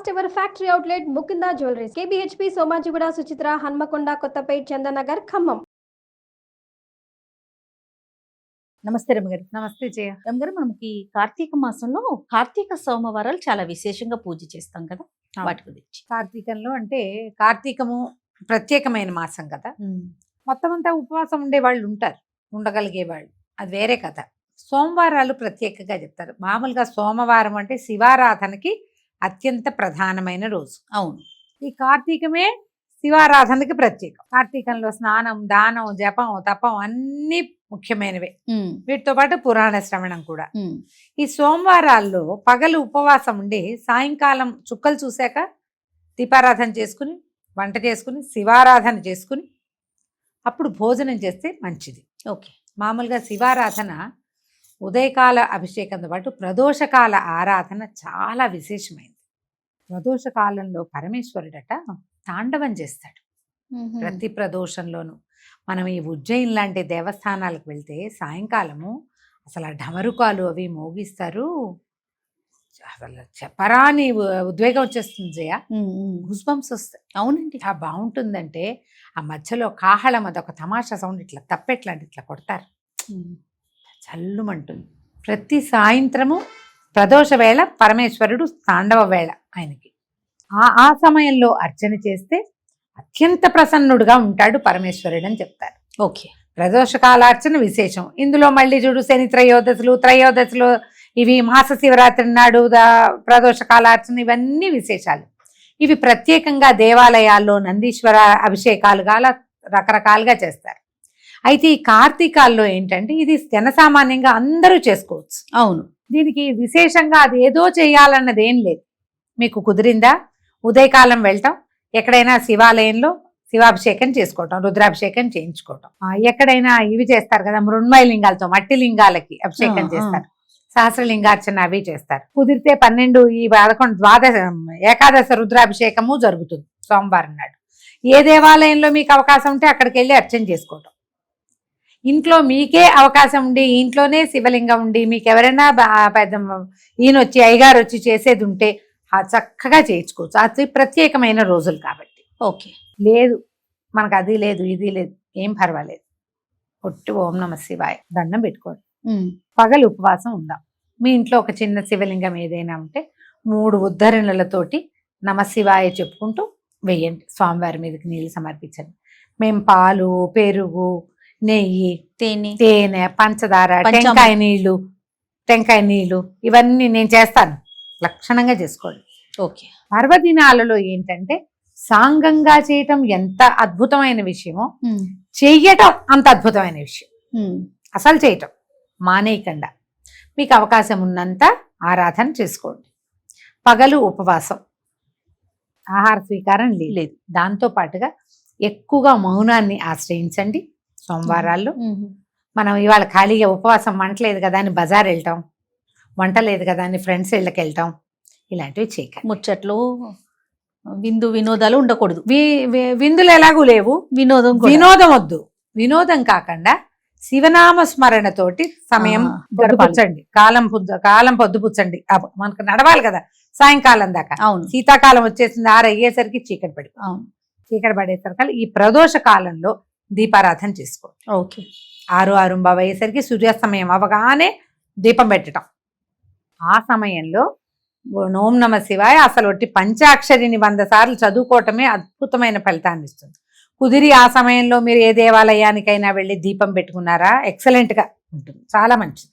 First ever factory outlet Mukunda jewelleries KBHP Somajiguda Suchitra Hanamkonda Kothapet Chandanagar Khammam. నమస్తే రమగారు. నమస్తే జయ. రమగారు, మనకి కార్తీక మాసంలో కార్తీక సోమవారాలు చాలా విశేషంగా పూజ చేస్తాం కదా, వాటి గురించి. కార్తీకంలో అంటే కార్తీకము ప్రత్యేకమైన మాసం కదా, మొత్తం అంతా ఉపవాసం ఉండే వాళ్ళు ఉంటారు, ఉండగలిగే వాళ్ళు, అది వేరే కథ. సోమవారాలు ప్రత్యేకంగా చెప్తారు. మామూలుగా సోమవారం అంటే శివారాధనకి అత్యంత ప్రధానమైన రోజు. అవును, ఈ కార్తీకమే శివారాధనకి ప్రత్యేకం. కార్తీకంలో స్నానం, దానం, జపం, తపం అన్ని ముఖ్యమైనవే. వీటితో పాటు పురాణ శ్రవణం కూడా. ఈ సోమవారాల్లో పగలు ఉపవాసం ఉండి సాయంకాలం చుక్కలు చూశాక దీపారాధన చేసుకుని, వంట చేసుకుని, శివారాధన చేసుకుని అప్పుడు భోజనం చేస్తే మంచిది. ఓకే. మామూలుగా శివారాధన ఉదయకాల అభిషేకంతో పాటు ప్రదోషకాల ఆరాధన చాలా విశేషమైంది. ప్రదోషకాలంలో పరమేశ్వరుడట తాండవం చేస్తాడు ప్రతి ప్రదోషంలోనూ. మనం ఈ ఉజ్జయిన్ లాంటి దేవస్థానాలకు వెళ్తే సాయంకాలము అసలు ఆ ఢమరుకాలు అవి మోగిస్తారు. అసలు చెప్పరాని ఉద్వేగం వచ్చేస్తుంది జయ, గుస్బంప్స్ వస్తాయి. అవునండి, ఆ బాగుంటుందంటే ఆ మధ్యలో కాహళం అదొక తమాషా సౌండ్, ఇట్లా తప్పెట్లాంటి ఇట్లా కొడతారు, చల్లుమంటుంది. ప్రతి సాయంత్రము ప్రదోష వేళ పరమేశ్వరుడు తాండవ వేళ ఆయనకి. ఆ సమయంలో అర్చన చేస్తే అత్యంత ప్రసన్నుడుగా ఉంటాడు పరమేశ్వరుడు అని చెప్తారు. ఓకే. ప్రదోషకాలార్చన విశేషం. ఇందులో మళ్ళీ చూడు శని త్రయోదశులు ఇవి మాస శివరాత్రి నాడు ప్రదోషకాలార్చన, ఇవన్నీ విశేషాలు. ఇవి ప్రత్యేకంగా దేవాలయాల్లో నందీశ్వర అభిషేకాలుగా రకరకాలుగా చేస్తారు. అయితే ఈ కార్తీకాల్లో ఏంటంటే ఇది జనసామాన్యంగా అందరూ చేసుకోవచ్చు. అవును, దీనికి విశేషంగా అది ఏదో చేయాలన్నది ఏం లేదు. మీకు కుదిరిందా ఉదయకాలం వెళ్ళటం, ఎక్కడైనా శివాలయంలో శివాభిషేకం చేసుకోవటం, రుద్రాభిషేకం చేయించుకోవటం, ఎక్కడైనా ఇవి చేస్తారు కదా మృణ్మయ లింగాలతో మట్టి లింగాలకి అభిషేకం చేస్తారు, సహస్రలింగార్చన అవి చేస్తారు. కుదిరితే 12 ఈ 11 ద్వాదశ ఏకాదశ రుద్రాభిషేకము జరుగుతుంది సోమవారం నాడు. ఏ దేవాలయంలో మీకు అవకాశం ఉంటే అక్కడికి వెళ్ళి అర్చన చేసుకోవటం. ఇంట్లో మీకే అవకాశం ఉండి ఇంట్లోనే శివలింగం ఉండి మీకు ఎవరైనా పెద్ద ఈయన వచ్చి అయ్యగారు వచ్చి చేసేది ఉంటే చక్కగా చేయించుకోవచ్చు. అది ప్రత్యేకమైన రోజులు కాబట్టి. ఓకే. లేదు మనకు అది లేదు ఇది లేదు, ఏం పర్వాలేదు, ఒట్టి ఓం నమ శివాయ దండం పెట్టుకోండి. పగలు ఉపవాసం ఉందాం. మీ ఇంట్లో ఒక చిన్న శివలింగం ఏదైనా ఉంటే 3 ఉద్ధరణలతోటి నమ శివాయ చెప్పుకుంటూ వేయండి. స్వామివారి మీదకి నీళ్ళు సమర్పించండి. మేము పాలు, పెరుగు, నెయ్యి, తేనె, పంచదార, టెంకాయ నీళ్లు ఇవన్నీ నేను చేస్తాను. లక్షణంగా చేసుకోండి. ఓకే. పర్వదినాలలో ఏంటంటే సాంగంగా చేయటం ఎంత అద్భుతమైన విషయమో చెయ్యటం అంత అద్భుతమైన విషయం. అసలు చేయటం మానేయకుండా మీకు అవకాశం ఉన్నంత ఆరాధన చేసుకోండి. పగలు ఉపవాసం, ఆహార స్వీకారం లేదు. దాంతో పాటుగా ఎక్కువగా మౌనాన్ని ఆశ్రయించండి. సోమవారాల్లో మనం ఇవాళ ఖాళీగా ఉపవాసం వంటలేదు కదా అని బజార్ వెళ్ళటం, వంట లేదు కదా అని ఫ్రెండ్స్ ఇళ్ళకి వెళ్ళటం, ఇలాంటివి చేయకండి. ముచ్చట్లు, వినోదాలు ఉండకూడదు. విందులు ఎలాగూ లేవు, వినోదం వద్దు. వినోదం కాకుండా శివనామ స్మరణతోటి సమయం గడపండి. కాలం పొద్దుపుచ్చండి. మనకు నడవాలి కదా సాయంకాలం దాకా. అవును, శీతాకాలం వచ్చేసింది, 6 అయ్యేసరికి చీకటి పడి, చీకటి పడేసరికి ఈ ప్రదోష కాలంలో దీపారాధన చేసుకో. ఓకే. 6:6 అయ్యేసరికి సూర్యాస్తమయం అవగానే దీపం పెట్టడం. ఆ సమయంలో ఓం నమ శివాయ అసలు ఒట్టి పంచాక్షరిని 100 సార్లు చదువుకోవటమే అద్భుతమైన ఫలితాన్ని ఇస్తుంది. కుదిరి ఆ సమయంలో మీరు ఏ దేవాలయానికైనా వెళ్ళి దీపం పెట్టుకున్నారా ఎక్సలెంట్గా ఉంటుంది, చాలా మంచిది.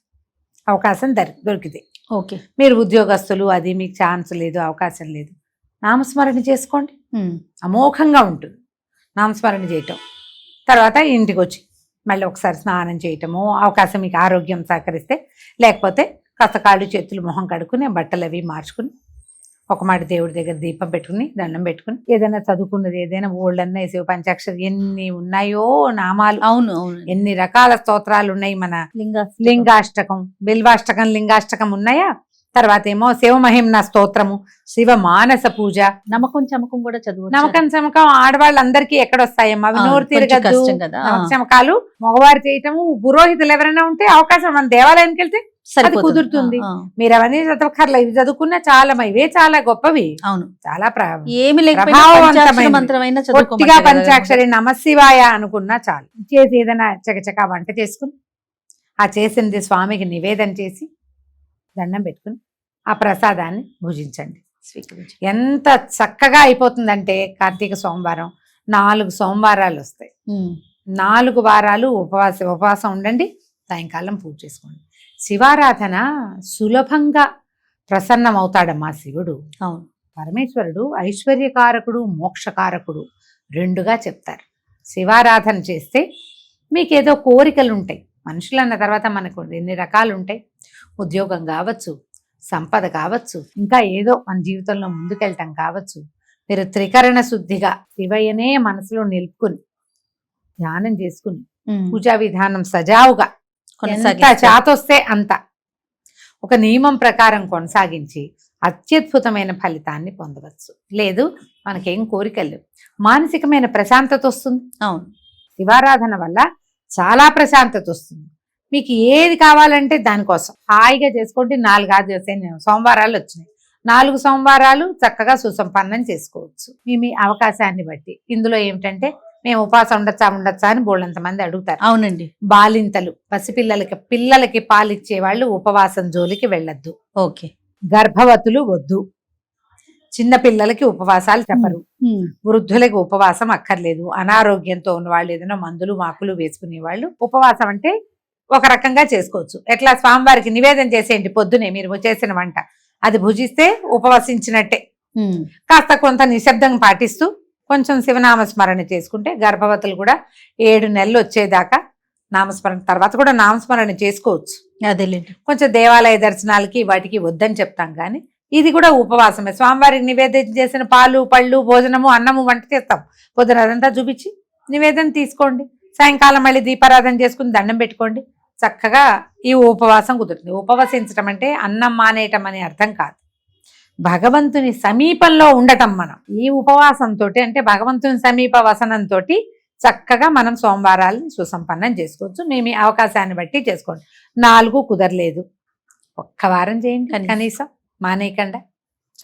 అవకాశం దొరికితే. ఓకే. మీరు ఉద్యోగస్తులు, అది మీకు ఛాన్స్ లేదు, అవకాశం లేదు, నామస్మరణ చేసుకోండి, అమోఘంగా ఉంటుంది నామస్మరణ చేయటం. తర్వాత ఇంటికి వచ్చి మళ్ళీ ఒకసారి స్నానం చేయటము, అవకాశం మీకు ఆరోగ్యం సహకరిస్తే, లేకపోతే కాస్త కాళ్ళు చేతులు మొహం కడుక్కుని బట్టలు అవి మార్చుకుని ఒక మాట దేవుడి దగ్గర దీపం పెట్టుకుని దండం పెట్టుకుని ఏదైనా చదువుకున్నది ఏదైనా ఓళ్ళన్నా శివ పంచాక్షరి ఎన్ని ఉన్నాయో నామాలు. అవును, ఎన్ని రకాల స్తోత్రాలు ఉన్నాయి. మన లింగాష్టకం, బిల్వాష్టకం, లింగాష్టకం ఉన్నాయా. తర్వాత ఏమో శివమహిమ్న స్తోత్రము, శివ మానస పూజ, నమ్మకం చమకం కూడా చదువు. నమ్మకం చమకం ఆడవాళ్ళందరికీ ఎక్కడొస్తాయమ్మా, అవి నోరు తిరగద్దు. చమకాలు మగవారు చేయటము, పురోహితులు ఎవరైనా ఉంటే అవకాశం, మన దేవాలయానికి వెళ్తే సరిపోతుంది. కుదురుతుంది. ఆ, మీరు అవన్నీ చదవక్కర్లా, ఇవి చదువుకున్నా చాలా ఇవే చాలా గొప్పవి, అవును. చాలా ఏమి లేకపోయినా ప్రభావవంతమైన పంచాక్షరి మంత్రమైన పొట్టిగా చదువుకోమంటారు కదా. పంచాక్షరి నమశివాయ అనుకున్నా చాలు. చేసి ఏదైనా చకచకా వంట చేసుకుని ఆ చేసింది స్వామికి నివేదన చేసి దండం పెట్టుకుని ఆ ప్రసాదాన్ని భుజించండి. స్వీకరించు. ఎంత చక్కగా అయిపోతుందంటే కార్తీక సోమవారం 4 సోమవారాలు వస్తాయి. 4 వారాలు ఉపవాసం ఉండండి, సాయంకాలం పూజ చేసుకోండి. శివారాధన సులభంగా ప్రసన్నమవుతాడమ్మా శివుడు. అవును. పరమేశ్వరుడు ఐశ్వర్యకారకుడు మోక్షకారకుడు రెండుగా చెప్తారు. శివారాధన చేస్తే మీకేదో కోరికలు ఉంటాయి. మనుషులు అన్న తర్వాత మనకు ఎన్ని రకాలు ఉంటాయి. ఉద్యోగం కావచ్చు, సంపద కావచ్చు, ఇంకా ఏదో మన జీవితంలో ముందుకెళ్ళటం కావచ్చు. మీరు త్రికరణ శుద్ధిగా శివయ్యనే మనసులో నిలుపుకుని ధ్యానం చేసుకుని పూజా విధానం సజావుగా ఎంత చాతొస్తే అంత ఒక నియమం ప్రకారం కొనసాగించి అత్యద్భుతమైన ఫలితాన్ని పొందవచ్చు. లేదు మనకేం కోరికలు, మానసికమైన ప్రశాంతత వస్తుంది. అవును. శివారాధన వల్ల చాలా ప్రశాంతత వస్తుంది. మీకు ఏది కావాలంటే దానికోసం హాయిగా చేసుకోండి. 4 సోమవారాలు వచ్చినాయి, 4 సోమవారాలు చక్కగా సుసంపన్నం చేసుకోవచ్చు మీ అవకాశాన్ని బట్టి. ఇందులో ఏమిటంటే మేము ఉపవాసం ఉండొచ్చా అని బోళ్ళంత మంది అడుగుతారు. అవునండి. బాలింతలు, పిల్లలకి పాలిచ్చే వాళ్ళు ఉపవాసం జోలికి వెళ్ళొద్దు. ఓకే. గర్భవతులు వద్దు, చిన్న పిల్లలకి ఉపవాసాలు చెప్పరు, వృద్ధులకి ఉపవాసం అక్కర్లేదు, అనారోగ్యంతో ఉన్న వాళ్ళు ఏదైనా మందులు మాకులు వేసుకునే వాళ్ళు ఉపవాసం అంటే ఒక రకంగా చేసుకోవచ్చు. ఎట్లా స్వామివారికి నివేదన చేసేయండి పొద్దునే మీరు చేసిన వంట, అది భుజిస్తే ఉపవసించినట్టే. కాస్త కొంత నిశ్శబ్దం పాటిస్తూ కొంచెం శివనామస్మరణ చేసుకుంటే గర్భవతులు కూడా 7 నెలలు వచ్చేదాకా నామస్మరణ తర్వాత కూడా నామస్మరణ చేసుకోవచ్చు. అదేలేండి. కొంచెం దేవాలయ దర్శనాలకి వాటికి వద్దని చెప్తాం, కానీ ఇది కూడా ఉపవాసమే. స్వామివారికి నివేదన చేసిన పాలు పళ్ళు భోజనము అన్నము వంట చేస్తాం, పొద్దున అదంతా చూపించి నివేదన తీసుకోండి. సాయంకాలం మళ్ళీ దీపారాధన చేసుకుని దండం పెట్టుకోండి. చక్కగా ఈ ఉపవాసం కుదురుతుంది. ఉపవసించటం అంటే అన్నం మానేయటం అనే అర్థం కాదు, భగవంతుని సమీపంలో ఉండటం. మనం ఈ ఉపవాసంతో అంటే భగవంతుని సమీప వసనంతో చక్కగా మనం సోమవారాలను సుసంపన్నం చేసుకోవచ్చు. మీ అవకాశాన్ని బట్టి చేసుకోండి. 4 కుదరలేదు, 1 వారం చేయండి కనీసం, మానేయకుండా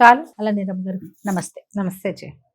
చాలు. అలా నీరమ్మ గారు నమస్తే. నమస్తే చేయండి.